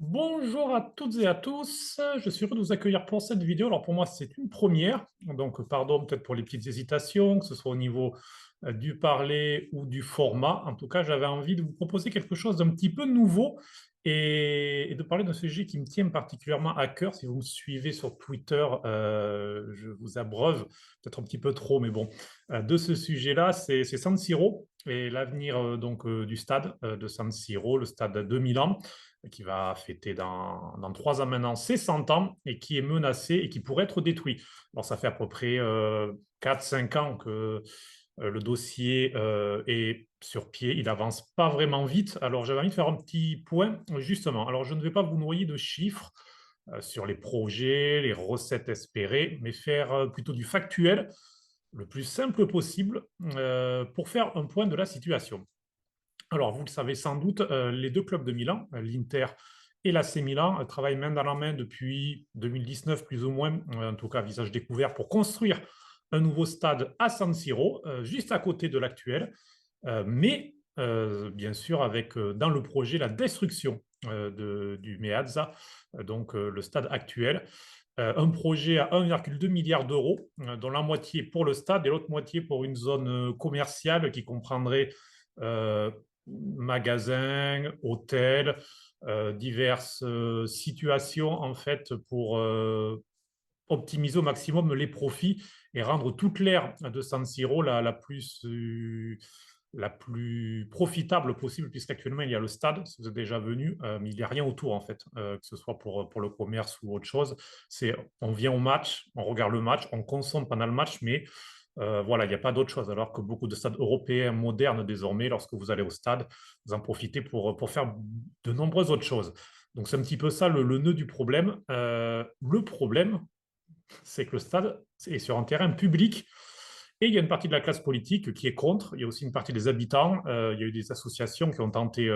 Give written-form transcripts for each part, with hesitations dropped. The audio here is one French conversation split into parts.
Bonjour à toutes et à tous, je suis heureux de vous accueillir pour cette vidéo. Alors pour moi, c'est une première, donc pardon peut-être pour les petites hésitations, que ce soit au niveau du parler ou du format. En tout cas, j'avais envie de vous proposer quelque chose d'un petit peu nouveau et de parler d'un sujet qui me tient particulièrement à cœur. Si vous me suivez sur Twitter, je vous abreuve, peut-être un petit peu trop, mais bon, de ce sujet-là, c'est San Siro et l'avenir du stade de San Siro, le stade de Milan qui va fêter dans 3 ans maintenant ses 100 ans et qui est menacé et qui pourrait être détruit. Alors, ça fait à peu près 4-5 ans que le dossier est sur pied, il avance pas vraiment vite. Alors, j'avais envie de faire un petit point, justement. Alors, je ne vais pas vous noyer de chiffres sur les projets, les recettes espérées, mais faire plutôt du factuel le plus simple possible pour faire un point de la situation. Alors, vous le savez sans doute, les deux clubs de Milan, l'Inter et l'AC Milan, travaillent main dans la main depuis 2019, plus ou moins, en tout cas visage découvert, pour construire un nouveau stade à San Siro, juste à côté de l'actuel, mais bien sûr avec dans le projet la destruction du Meazza, donc le stade actuel. Un projet à 1,2 milliard d'euros, dont la moitié pour le stade et l'autre moitié pour une zone commerciale qui comprendrait euh, magasins, hôtels, diverses situations en fait pour optimiser au maximum les profits et rendre toute l'aire de San Siro la plus profitable possible, puisqu'actuellement il y a le stade, si vous êtes déjà venu, mais il n'y a rien autour en fait, que ce soit pour le commerce ou autre chose. On vient au match, on regarde le match, on consomme pendant le match, mais voilà, il n'y a pas d'autre chose. Alors que beaucoup de stades européens modernes désormais, lorsque vous allez au stade, vous en profitez pour faire de nombreuses autres choses. Donc c'est un petit peu ça le nœud du problème. Le problème, c'est que le stade est sur un terrain public et il y a une partie de la classe politique qui est contre. Il y a aussi une partie des habitants. Il y a eu des associations qui ont tenté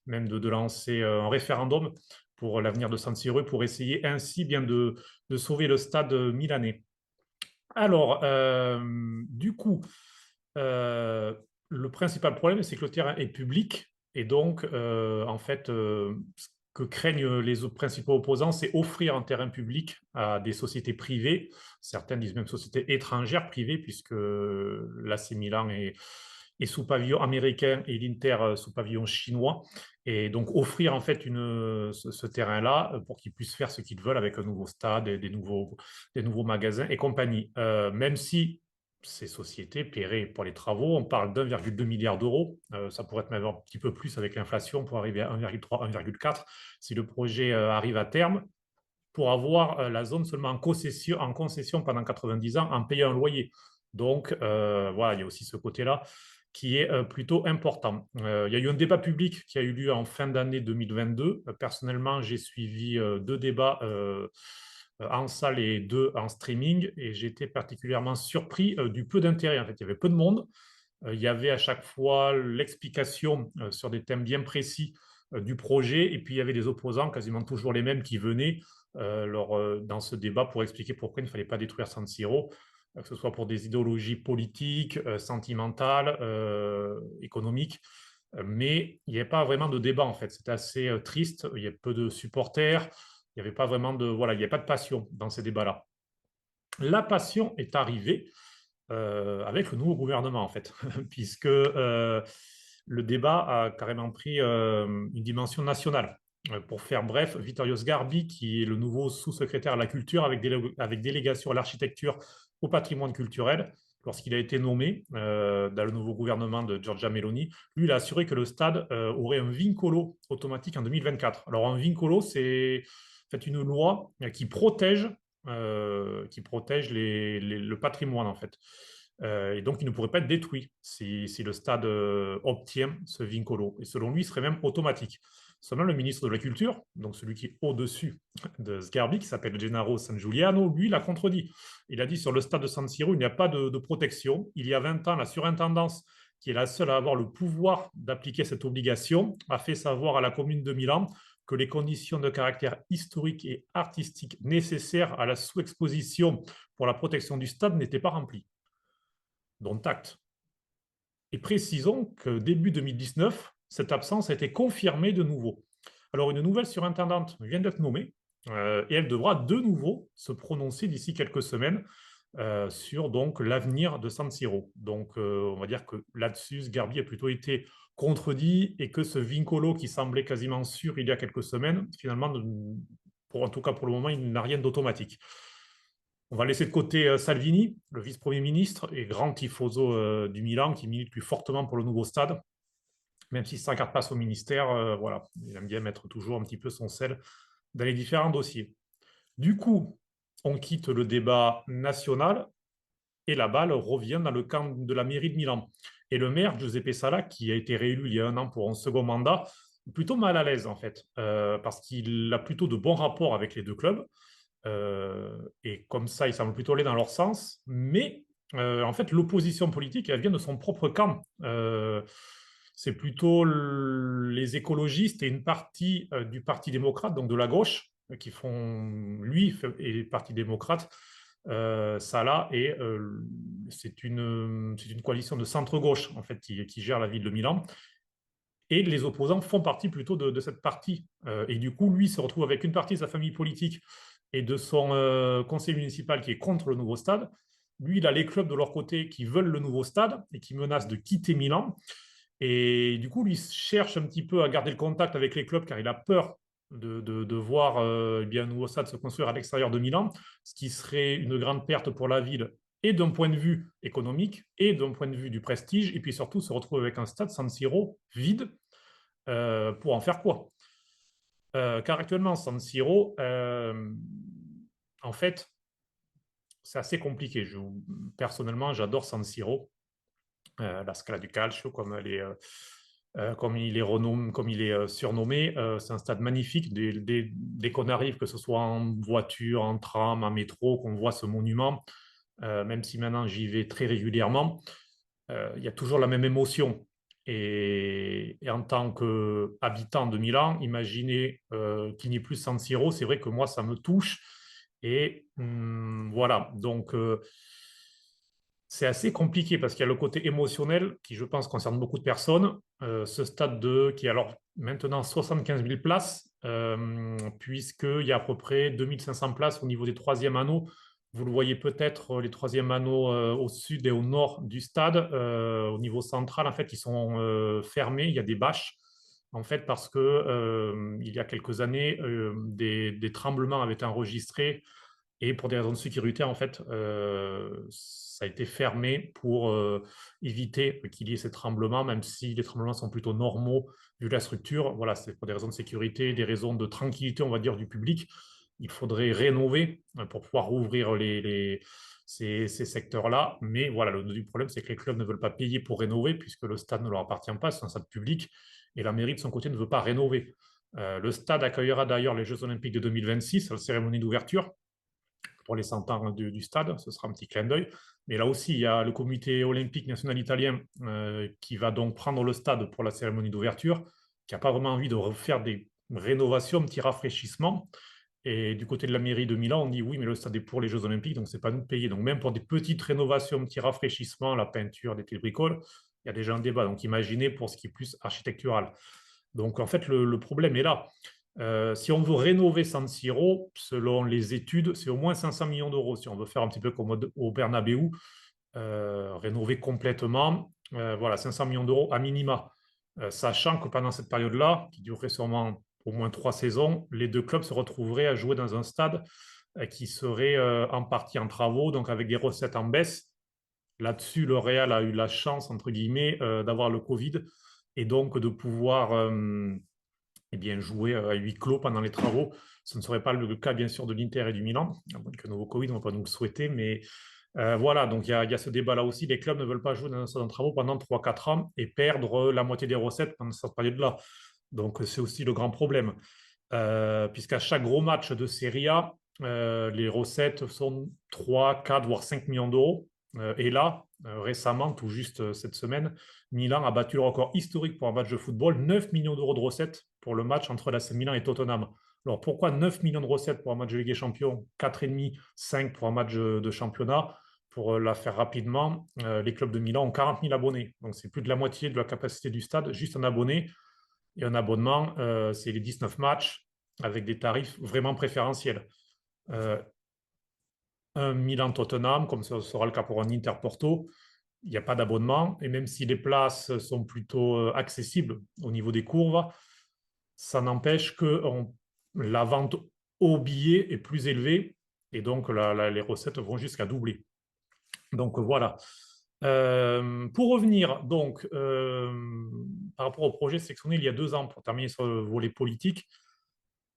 même de lancer un référendum pour l'avenir de San Siro pour essayer ainsi bien de sauver le stade milanais. Alors, du coup, euh, le principal problème, c'est que le terrain est public et donc, en fait, ce que craignent les principaux opposants, c'est offrir un terrain public à des sociétés privées. Certaines disent même sociétés étrangères privées, puisque l'AC Milan est sous pavillon américain et l'Inter sous pavillon chinois. Et donc, offrir en fait ce terrain-là pour qu'ils puissent faire ce qu'ils veulent avec un nouveau stade, et des nouveaux magasins et compagnie. Même si ces sociétés paieraient pour les travaux, on parle d'1,2 milliard d'euros, ça pourrait être même un petit peu plus avec l'inflation pour arriver à 1,3, 1,4 si le projet arrive à terme, pour avoir la zone seulement en concession pendant 90 ans en payant un loyer. Donc voilà, il y a aussi ce côté-là qui est plutôt important. Il y a eu un débat public qui a eu lieu en fin d'année 2022. Personnellement, j'ai suivi deux débats en salle et deux en streaming et j'ai été particulièrement surpris du peu d'intérêt. En fait, il y avait peu de monde. Il y avait à chaque fois l'explication sur des thèmes bien précis du projet et puis il y avait des opposants, quasiment toujours les mêmes, qui venaient dans ce débat pour expliquer pourquoi il ne fallait pas détruire San Siro, que ce soit pour des idéologies politiques, sentimentales, économiques. Mais il n'y avait pas vraiment de débat en fait. C'était assez triste. Il y a peu de supporters. Il n'y avait pas vraiment de voilà, il n'y a pas de passion dans ces débats-là. La passion est arrivée avec le nouveau gouvernement en fait, puisque le débat a carrément pris une dimension nationale. Pour faire bref, Vittorio Sgarbi, qui est le nouveau sous-secrétaire à la culture avec délégation à l'architecture, au patrimoine culturel, lorsqu'il a été nommé dans le nouveau gouvernement de Giorgia Meloni, lui, il a assuré que le stade aurait un vincolo automatique en 2024. Alors, un vincolo, c'est en fait une loi qui protège le patrimoine, en fait. Et donc, il ne pourrait pas être détruit si le stade obtient ce vincolo. Et selon lui, il serait même automatique. Seulement, le ministre de la Culture, donc celui qui est au-dessus de Sgarbi, qui s'appelle Gennaro San Giuliano, lui, l'a contredit. Il a dit sur le stade de San Siro, il n'y a pas de protection. Il y a 20 ans, la surintendance, qui est la seule à avoir le pouvoir d'appliquer cette obligation, a fait savoir à la commune de Milan que les conditions de caractère historique et artistique nécessaires à la sous-exposition pour la protection du stade n'étaient pas remplies, dont acte. Et précisons que début 2019, cette absence a été confirmée de nouveau. Alors, une nouvelle surintendante vient d'être nommée et elle devra de nouveau se prononcer d'ici quelques semaines sur donc l'avenir de San Siro. Donc, on va dire que là-dessus, Sgarbi a plutôt été contredit et que ce vincolo qui semblait quasiment sûr il y a quelques semaines, finalement, en tout cas pour le moment, il n'a rien d'automatique. On va laisser de côté Salvini, le vice-premier ministre et grand tifoso du Milan, qui milite plus fortement pour le nouveau stade, même si sa carte passe au ministère, voilà, il aime bien mettre toujours un petit peu son sel dans les différents dossiers. Du coup, on quitte le débat national et la balle revient dans le camp de la mairie de Milan. Et le maire, Giuseppe Sala, qui a été réélu il y a un an pour un second mandat, est plutôt mal à l'aise en fait, parce qu'il a plutôt de bons rapports avec les deux clubs. Et comme ça, il semble plutôt aller dans leur sens. Mais en fait, l'opposition politique, elle vient de son propre camp. C'est plutôt les écologistes et une partie du Parti démocrate, donc de la gauche, qui font, lui et le Parti démocrate, ça là, et c'est une coalition de centre-gauche, en fait, qui gère la ville de Milan. Et les opposants font partie plutôt de cette partie. Et du coup, lui se retrouve avec une partie de sa famille politique et de son conseil municipal qui est contre le nouveau stade. Lui, il a les clubs de leur côté qui veulent le nouveau stade et qui menacent de quitter Milan. Et du coup, lui cherche un petit peu à garder le contact avec les clubs car il a peur de voir eh bien, un nouveau stade se construire à l'extérieur de Milan, ce qui serait une grande perte pour la ville et d'un point de vue économique et d'un point de vue du prestige, et puis surtout se retrouver avec un stade San Siro vide pour en faire quoi? Car actuellement, San Siro, en fait, c'est assez compliqué. Personnellement, j'adore San Siro, la Scala du Calcio, comme il est renommé, comme il est surnommé. C'est un stade magnifique. Dès qu'on arrive, que ce soit en voiture, en tram, en métro, qu'on voit ce monument, même si maintenant j'y vais très régulièrement, il y a toujours la même émotion. Et en tant qu'habitant de Milan, imaginez qu'il n'y ait plus San Siro, c'est vrai que moi, ça me touche. Et voilà, donc c'est assez compliqué parce qu'il y a le côté émotionnel qui, je pense, concerne beaucoup de personnes. Ce qui est alors maintenant 75 000 places, puisqu'il y a à peu près 2500 places au niveau des troisièmes anneaux. Vous le voyez peut-être, les troisièmes anneaux au sud et au nord du stade. Au niveau central, en fait, ils sont fermés. Il y a des bâches, en fait, parce que il y a quelques années, des tremblements avaient été enregistrés et pour des raisons de sécurité, en fait, ça a été fermé pour éviter qu'il y ait ces tremblements, même si les tremblements sont plutôt normaux vu la structure. Voilà, c'est pour des raisons de sécurité, des raisons de tranquillité, on va dire, du public. Il faudrait rénover pour pouvoir rouvrir ces secteurs-là. Mais voilà, le problème, c'est que les clubs ne veulent pas payer pour rénover puisque le stade ne leur appartient pas, c'est un stade public et la mairie de son côté ne veut pas rénover. Le stade accueillera d'ailleurs les Jeux Olympiques de 2026, la cérémonie d'ouverture pour les 100 ans du stade, ce sera un petit clin d'œil. Mais là aussi, il y a le comité olympique national italien qui va donc prendre le stade pour la cérémonie d'ouverture, qui n'a pas vraiment envie de refaire des rénovations, petits rafraîchissements. Et du côté de la mairie de Milan, on dit oui, mais le stade est pour les Jeux Olympiques, donc c'est pas nous de payer. Donc même pour des petites rénovations, petits rafraîchissements, la peinture, des petites bricoles, il y a déjà un débat. Donc imaginez pour ce qui est plus architectural. Donc en fait, le problème est là. Si on veut rénover San Siro, selon les études, c'est au moins 500 millions d'euros. Si on veut faire un petit peu comme au Bernabeu, rénover complètement, voilà, 500 millions d'euros à minima. Sachant que pendant cette période-là, qui durerait sûrement au moins 3 saisons, les deux clubs se retrouveraient à jouer dans un stade qui serait en partie en travaux, donc avec des recettes en baisse. Là-dessus, le Real a eu la chance, entre guillemets, d'avoir le Covid et donc de pouvoir eh bien, jouer à huis clos pendant les travaux. Ce ne serait pas le cas, bien sûr, de l'Inter et du Milan, à moins que nouveau Covid, on ne va pas nous le souhaiter, mais voilà, donc il y a ce débat-là aussi. Les clubs ne veulent pas jouer dans un stade de travaux pendant 3 4 ans et perdre la moitié des recettes pendant cette période-là. Donc c'est aussi le grand problème. Puisqu'à chaque gros match de Serie A, les recettes sont 3 4 voire 5 millions d'euros. Et là, récemment, tout juste cette semaine, Milan a battu le record historique pour un match de football, 9 millions d'euros de recettes pour le match entre l'AC Milan et Tottenham. Alors pourquoi 9 millions de recettes pour un match de Ligue des Champions, 4,5, 5 pour un match de championnat? Pour la faire rapidement, les clubs de Milan ont 40 000 abonnés. Donc c'est plus de la moitié de la capacité du stade, juste en abonnés. Et un abonnement, c'est les 19 matchs avec des tarifs vraiment préférentiels. Un Milan-Tottenham, comme ce sera le cas pour un Inter-Porto, il n'y a pas d'abonnement. Et même si les places sont plutôt accessibles au niveau des courbes, ça n'empêche que la vente au billet est plus élevée et donc les recettes vont jusqu'à doubler. Donc voilà. Pour revenir donc par rapport au projet sélectionné il y a 2 ans pour terminer sur le volet politique,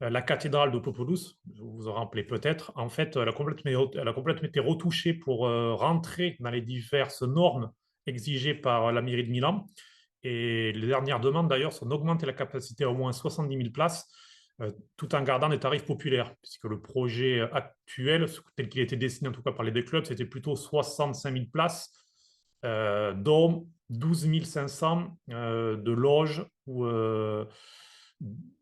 la cathédrale de Popolous, vous vous en rappelez peut-être, en fait, elle a complètement été retouchée pour rentrer dans les diverses normes exigées par la mairie de Milan. Et les dernières demandes, d'ailleurs, sont d'augmenter la capacité à au moins 70 000 places, tout en gardant des tarifs populaires, puisque le projet actuel, tel qu'il était dessiné en tout cas par les deux clubs, c'était plutôt 65 000 places, dont 12 500 de loges ou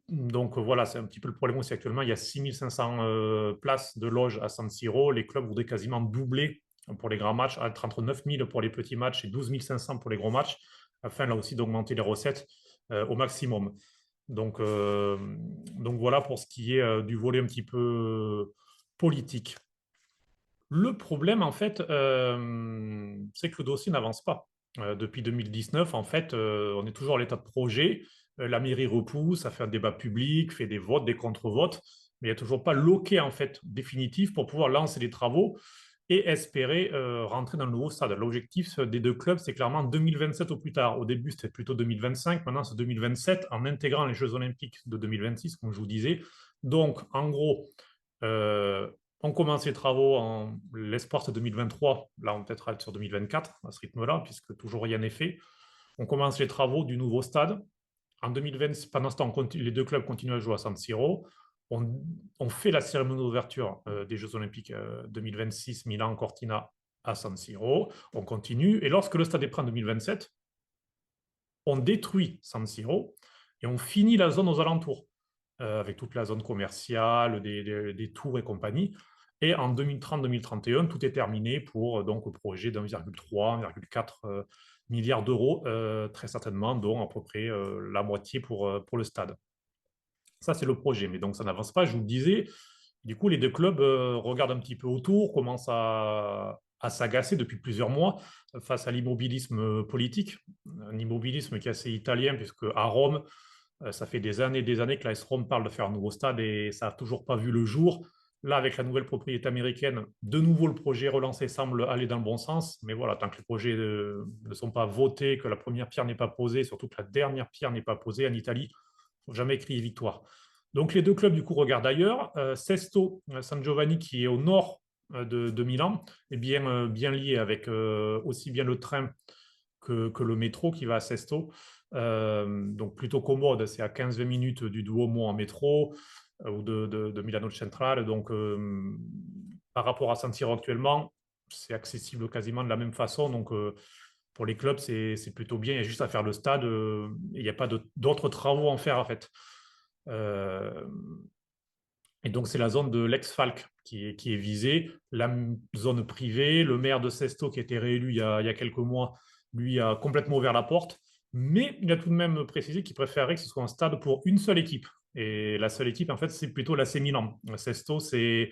donc voilà, c'est un petit peu le problème aussi actuellement. Il y a 6 500 places de loges à San Siro. Les clubs voudraient quasiment doubler pour les grands matchs, entre 9 000 pour les petits matchs et 12 500 pour les gros matchs, afin là aussi d'augmenter les recettes au maximum. Donc voilà pour ce qui est du volet un petit peu politique. Le problème, en fait, c'est que le dossier n'avance pas. Depuis 2019, en fait, on est toujours à l'état de projet. La mairie repousse, ça fait un débat public, fait des votes, des contre-votes, mais il n'y a toujours pas l'OK en fait définitif pour pouvoir lancer les travaux et espérer rentrer dans le nouveau stade. L'objectif des deux clubs, c'est clairement 2027 au plus tard. Au début, c'était plutôt 2025, maintenant c'est 2027 en intégrant les Jeux Olympiques de 2026, comme je vous disais. Donc, en gros, euh, on commence les travaux en l'espoir c'est 2023. Là, on peut-être sur 2024 à ce rythme-là, puisque toujours rien n'est fait. On commence les travaux du nouveau stade. En 2020, pendant ce temps, les deux clubs continuent à jouer à San Siro. On fait la cérémonie d'ouverture des Jeux Olympiques 2026, Milan-Cortina à San Siro. On continue. Et lorsque le stade est prêt en 2027, on détruit San Siro et on finit la zone aux alentours, avec toute la zone commerciale, des tours et compagnie. Et en 2030-2031, tout est terminé pour donc un projet d'1,3, 1,4 milliard d'euros, très certainement, dont à peu près la moitié pour le stade. Ça, c'est le projet. Mais donc, ça n'avance pas, je vous le disais. Du coup, les deux clubs regardent un petit peu autour, commencent à s'agacer depuis plusieurs mois face à l'immobilisme politique, un immobilisme qui est assez italien, puisque à Rome, ça fait des années que l'AS Rome parle de faire un nouveau stade et ça n'a toujours pas vu le jour. Là, avec la nouvelle propriété américaine, de nouveau, le projet relancé semble aller dans le bon sens. Mais voilà, tant que les projets ne sont pas votés, que la première pierre n'est pas posée, surtout que la dernière pierre n'est pas posée en Italie, il ne faut jamais crier victoire. Donc les deux clubs, du coup, regardent ailleurs. Sesto San Giovanni, qui est au nord de Milan, est bien lié avec aussi bien le train que le métro qui va à Sesto. Donc plutôt commode, c'est à 15-20 minutes du Duomo en métro ou de Milano Centrale. Donc par rapport à San Siro actuellement, c'est accessible quasiment de la même façon. Donc pour les clubs, c'est plutôt bien. Il y a juste à faire le stade. Il n'y a pas d'autres travaux à en faire en fait. Euh, et donc, c'est la zone de l'ex-Falc qui est visée, la zone privée. Le maire de Sesto, qui a été réélu il y a quelques mois, lui a complètement ouvert la porte. Mais il a tout de même précisé qu'il préférerait que ce soit un stade pour une seule équipe. Et la seule équipe, en fait, c'est plutôt l'AC Milan. Sesto, c'est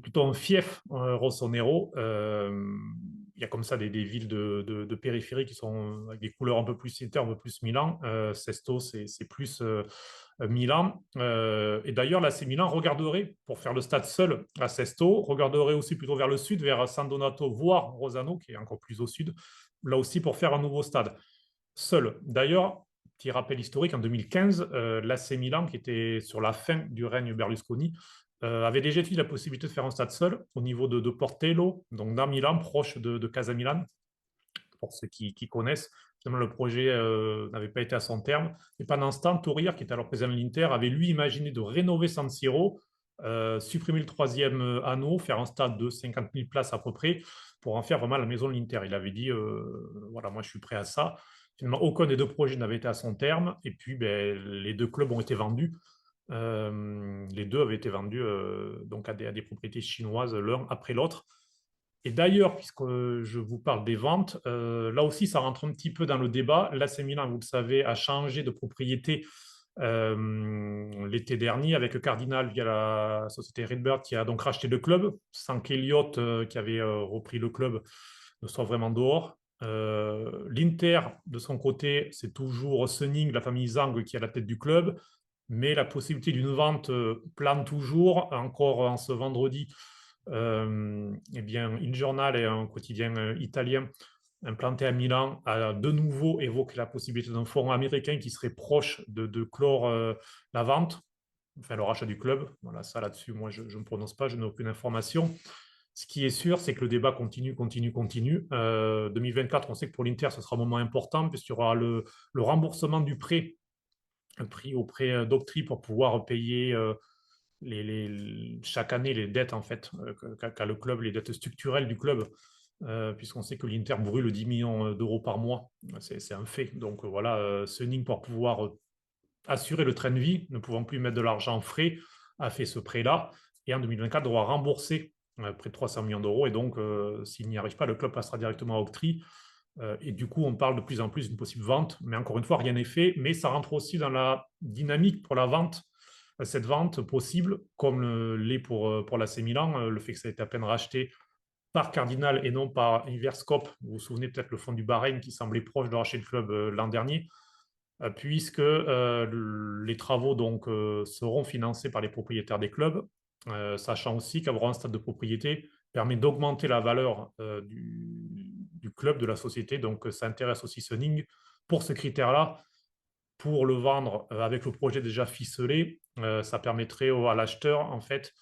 plutôt un fief rossonero. Il y a comme ça des villes de périphérie qui sont avec des couleurs un peu plus Inter, un peu plus Milan. Sesto, c'est plus Milan. Et d'ailleurs, l'AC Milan regarderait, pour faire le stade seul à Sesto, regarderait aussi plutôt vers le sud, vers San Donato, voire Rosano, qui est encore plus au sud, là aussi pour faire un nouveau stade seul. D'ailleurs, petit rappel historique, en 2015, l'AC Milan, qui était sur la fin du règne Berlusconi, avait déjà étudié la possibilité de faire un stade seul au niveau de Portello, donc dans Milan, proche de Casa Milan, pour ceux qui connaissent. Finalement, le projet n'avait pas été à son terme. Et pendant ce temps, Torir, qui était alors président de l'Inter, avait lui imaginé de rénover San Siro, supprimer le troisième anneau, faire un stade de 50 000 places à peu près, pour en faire vraiment la maison de l'Inter. Il avait dit, voilà, moi je suis prêt à ça. Finalement, aucun des deux projets n'avait été à son terme. Et puis, ben, les deux clubs ont été vendus. Les deux avaient été vendus donc à des propriétés chinoises l'un après l'autre. Et d'ailleurs, puisque je vous parle des ventes, là aussi, ça rentre un petit peu dans le débat. L'AC Milan, vous le savez, a changé de propriété l'été dernier avec le Cardinal via la société Redbird qui a donc racheté le club, sans qu'Eliott, qui avait repris le club, ne soit vraiment dehors. L'Inter, de son côté, c'est toujours Suning, la famille Zhang, qui est à la tête du club, mais la possibilité d'une vente plane toujours. Encore en ce vendredi, eh bien, Il Giornale est un quotidien italien implanté à Milan a de nouveau évoqué la possibilité d'un fonds américain qui serait proche de clore la vente, enfin le rachat du club. Voilà, ça là-dessus, moi, je ne me prononce pas, je n'ai aucune information. Ce qui est sûr, c'est que le débat continue, continue, continue. 2024, on sait que pour l'Inter, ce sera un moment important, puisqu'il y aura le remboursement du prêt pris auprès d'Octree pour pouvoir payer chaque année les dettes en fait qu'a le club, les dettes structurelles du club, puisqu'on sait que l'Inter brûle 10 millions d'euros par mois, c'est un fait. Donc voilà, Suning pour pouvoir assurer le train de vie, ne pouvant plus mettre de l'argent en frais, a fait ce prêt-là et en 2024 devra rembourser près de 300 millions d'euros et donc s'il n'y arrive pas, le club passera directement à Octree. Et du coup, on parle de plus en plus d'une possible vente, mais encore une fois, rien n'est fait. Mais ça rentre aussi dans la dynamique pour la vente, cette vente possible, comme l'est pour l'AC Milan, le fait que ça a été à peine racheté par Cardinal et non par Inverscope. Vous vous souvenez peut-être le fonds du Bahreïn qui semblait proche de racheter le club l'an dernier, puisque les travaux donc, seront financés par les propriétaires des clubs, sachant aussi qu'avoir un stade de propriété permet d'augmenter la valeur du club, de la société. Donc ça intéresse aussi Suning pour ce critère-là. Pour le vendre avec le projet déjà ficelé, ça permettrait à l'acheteur en fait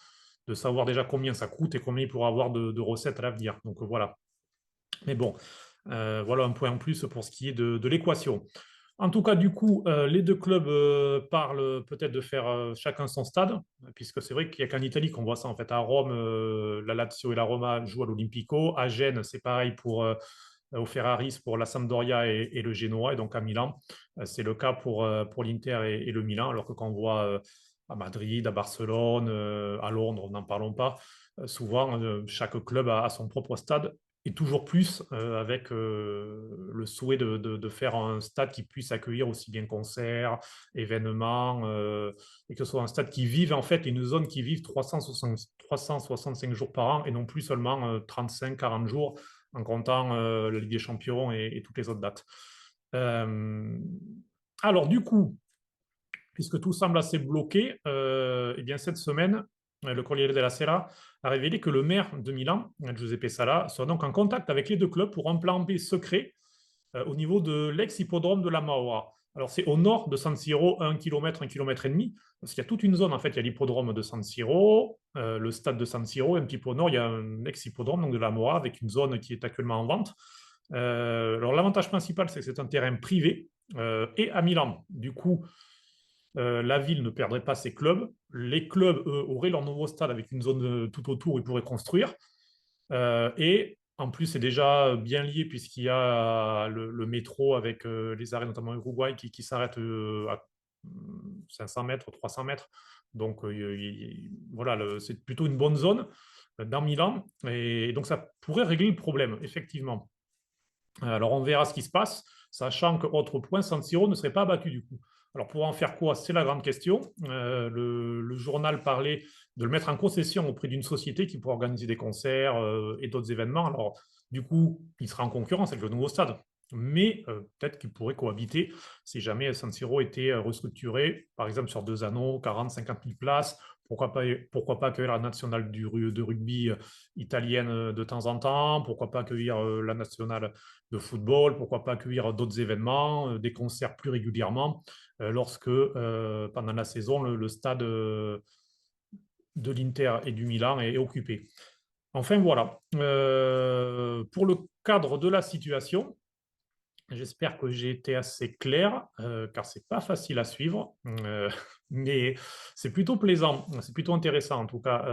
de savoir déjà combien ça coûte et combien il pourra avoir de recettes à l'avenir. Donc voilà. Mais bon, voilà un point en plus pour ce qui est de l'équation. En tout cas, du coup, les deux clubs parlent peut-être de faire chacun son stade, puisque c'est vrai qu'il n'y a qu'en Italie qu'on voit ça. En fait, à Rome, la Lazio et la Roma jouent à l'Olympico. À Gênes, c'est pareil au Ferraris pour la Sampdoria et le Genoa. Et donc à Milan, c'est le cas pour l'Inter et le Milan, alors que quand on voit à Madrid, à Barcelone, à Londres, n'en parlons pas, souvent chaque club a son propre stade et toujours plus avec le souhait de faire un stade qui puisse accueillir aussi bien concerts, événements, et que ce soit un stade qui vive en fait, une zone qui vive 365 jours par an et non plus seulement 35-40 jours en comptant la Ligue des Champions et toutes les autres dates. Euh, alors du coup, puisque tout semble assez bloqué, eh bien cette semaine, le Corriere della Sera a révélé que le maire de Milan, Giuseppe Sala, sera donc en contact avec les deux clubs pour un plan B secret au niveau de l'ex-hippodrome de la Maura. Alors, c'est au nord de San Siro, 1 km et demi, parce qu'il y a toute une zone, en fait. Il y a l'hippodrome de San Siro, le stade de San Siro, et un petit peu au nord, il y a un ex-hippodrome donc de la Maura, avec une zone qui est actuellement en vente. Alors, l'avantage principal, c'est que c'est un terrain privé et à Milan. Du coup, la ville ne perdrait pas ses clubs. Les clubs, eux, auraient leur nouveau stade avec une zone tout autour où ils pourraient construire. Et en plus, c'est déjà bien lié puisqu'il y a le métro avec les arrêts, notamment Uruguay, qui s'arrête à 500 mètres, 300 mètres. Donc, voilà, c'est plutôt une bonne zone dans Milan. Et donc, ça pourrait régler le problème, effectivement. Alors, on verra ce qui se passe, sachant que, autre point, San Siro ne serait pas abattu du coup. Alors, pour en faire quoi? C'est la grande question. Le journal parlait de le mettre en concession auprès d'une société qui pourrait organiser des concerts et d'autres événements. Alors, du coup, il sera en concurrence avec le nouveau stade. Mais peut-être qu'il pourrait cohabiter si jamais San Siro était restructuré, par exemple sur 2 anneaux, 40, 50 000 places. Pourquoi pas accueillir la nationale de rugby italienne de temps en temps? Pourquoi pas accueillir la nationale de football, pourquoi pas accueillir d'autres événements, des concerts plus régulièrement, lorsque pendant la saison, le stade de l'Inter et du Milan est occupé. Enfin voilà, pour le cadre de la situation, j'espère que j'ai été assez clair, car c'est pas facile à suivre, mais c'est plutôt plaisant, c'est plutôt intéressant en tout cas.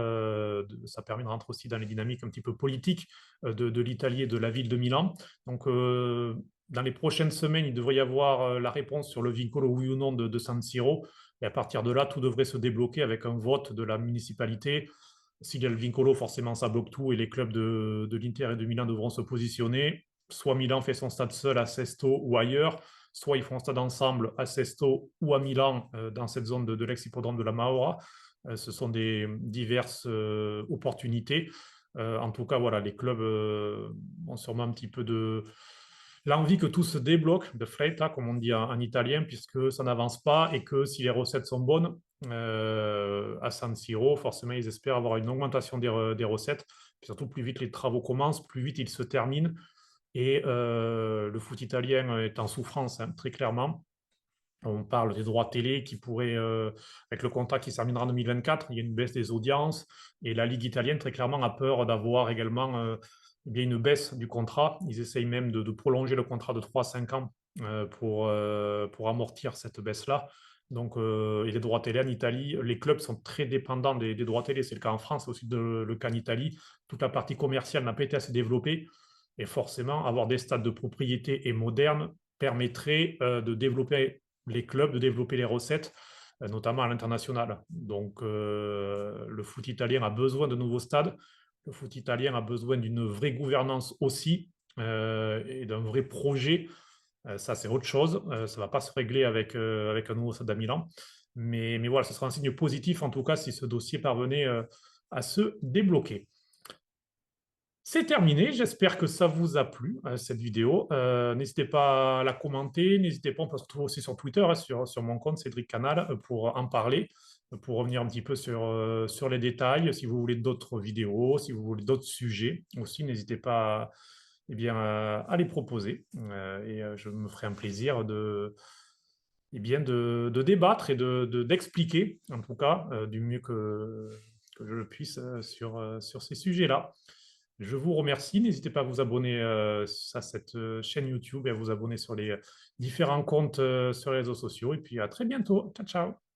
Ça permet de rentrer aussi dans les dynamiques un petit peu politiques de l'Italie et de la ville de Milan. Donc, dans les prochaines semaines, il devrait y avoir la réponse sur le vincolo oui ou non de San Siro. Et à partir de là, tout devrait se débloquer avec un vote de la municipalité S'il y a le Vincolo, forcément, ça bloque tout et les clubs de l'Inter et de Milan devront se positionner. Soit Milan fait son stade seul à Sesto ou ailleurs, soit ils font un stade ensemble à Sesto ou à Milan, dans cette zone de l'ex-hippodrome de la Mahora. Ce sont des diverses opportunités. En tout cas, voilà, les clubs ont sûrement un petit peu de l'envie que tout se débloque, de fretta, comme on dit en italien, puisque ça n'avance pas et que si les recettes sont bonnes, à San Siro, forcément, ils espèrent avoir une augmentation des recettes. Puis surtout, plus vite les travaux commencent, plus vite ils se terminent. Et le foot italien est en souffrance, hein, très clairement. On parle des droits télé qui pourraient, avec le contrat qui se terminera en 2024, il y a une baisse des audiences. Et la Ligue italienne, très clairement, a peur d'avoir également eh bien une baisse du contrat. Ils essayent même de prolonger le contrat de 3 à 5 ans pour amortir cette baisse-là. Donc, et les droits télé en Italie, les clubs sont très dépendants des droits télé. C'est le cas en France, c'est aussi le cas en Italie. Toute la partie commerciale n'a pas été assez développée. Et forcément, avoir des stades de propriété et modernes permettrait de développer les clubs, de développer les recettes, notamment à l'international. Donc, le foot italien a besoin de nouveaux stades. Le foot italien a besoin d'une vraie gouvernance aussi et d'un vrai projet. Ça, c'est autre chose. Ça ne va pas se régler avec un nouveau stade à Milan. Mais voilà, ce sera un signe positif, en tout cas, si ce dossier parvenait à se débloquer. C'est terminé, j'espère que ça vous a plu, cette vidéo. N'hésitez pas à la commenter, n'hésitez pas, on peut se retrouver aussi sur Twitter, hein, sur mon compte Cédric Canal, pour en parler, pour revenir un petit peu sur les détails. Si vous voulez d'autres vidéos, si vous voulez d'autres sujets aussi, n'hésitez pas eh bien, à les proposer. Et je me ferai un plaisir eh bien, de débattre et d'expliquer, en tout cas, du mieux que je le puisse sur ces sujets-là. Je vous remercie. N'hésitez pas à vous abonner à cette chaîne YouTube et à vous abonner sur les différents comptes sur les réseaux sociaux. Et puis à très bientôt. Ciao, ciao.